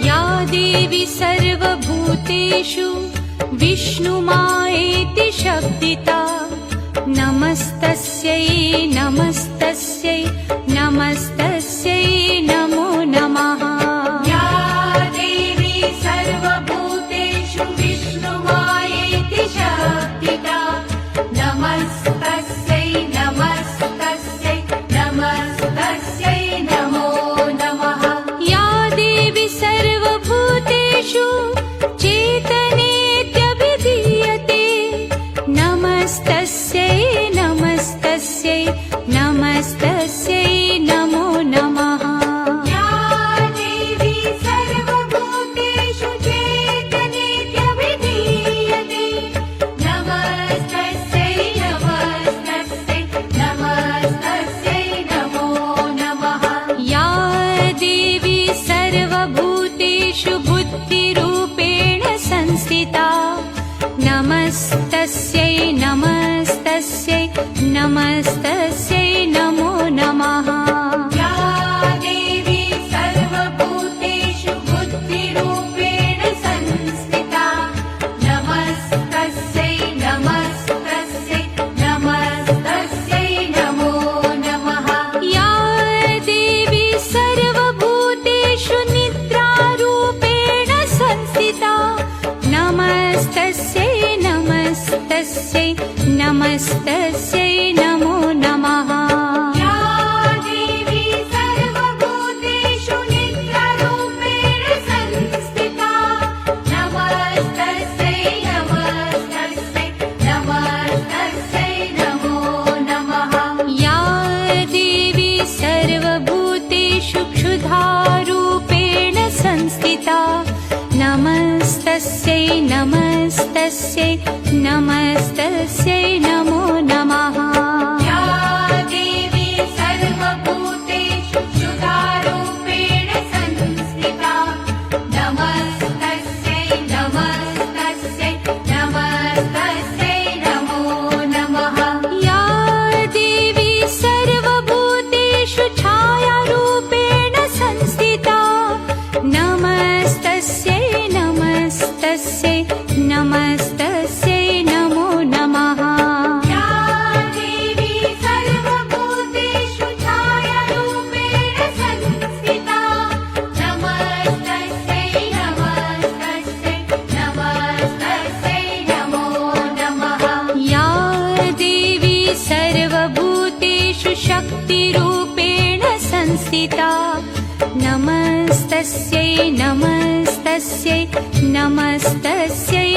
या देवी सर्वभूतेषु विष्णुमायेति शब्दिता नमस्तस्यै नमस्तस्यै नमस्तस्यै नमो नमः। या देवी सर्वभूतेषु विष्णुमायेति शब्दिता नमस्तस्यै नमस्तस्यै नमस्तस्यै नमो नमः। या देवी सर्वभूतेषु चेतनेत्यभिधीयते नमस्तस्यै नमस्तस्यै नमस्तस्यै नमो नमः। या देवी सर्वभूतेषु चेतनेत्यभिधीयते नमस्तस्यै नमस्तस्यै नमस्तस्यै नमो नमः। या देवी सर्वभूतेषु बुद्धिरूपेण संस्थिता नमस्तस्यै नमस्तस्यै नमस्तस्यै नमो नमः। या देवी सर्वभूतेषु बुद्धिरूपेण संस्थिता नमस्तस्यै नमस्तस्यै नमस्तस्यै नमो नमः। या देवी सर्वभूतेषु निद्रारूपेण संस्थिता नमस्तस्यै नमस्तस्यै नमस्तस्यै नमो नमः। या देवी सर्वभूतेषु निद्रारूपेण संस्थिता नमस्तस्यै नमस्तस्यै नमस्तस्यै नमो नमः। या देवी सर्वभूतेषु क्षुधारूपेण संस्थिता नमस्तस्यै नमस्तस्यै नमस्तस्यै नमो नमः। या देवी सर्वभूतेषु क्षुधारूपेण संस्थिता नमस्तस्यै नमस्तस्यै नमस्तस्यै नमो नमः। या देवी सर्वभूतेषु छायारूपेण संस्थिता नमस्तस्यै नमस्तस्यै नमस्तस्यै नमो नमः। या देवी सर्वभूतेषु छायारूपेण संस्थिता नमस्तस्यै नमस्तस्यै नमस्तस्यै नमो नमः। या देवी सर्वभूतेषु शक्तिरूपेण संस्थिता नमस्तस्यै नमस्तस्यै नमस्तस्यै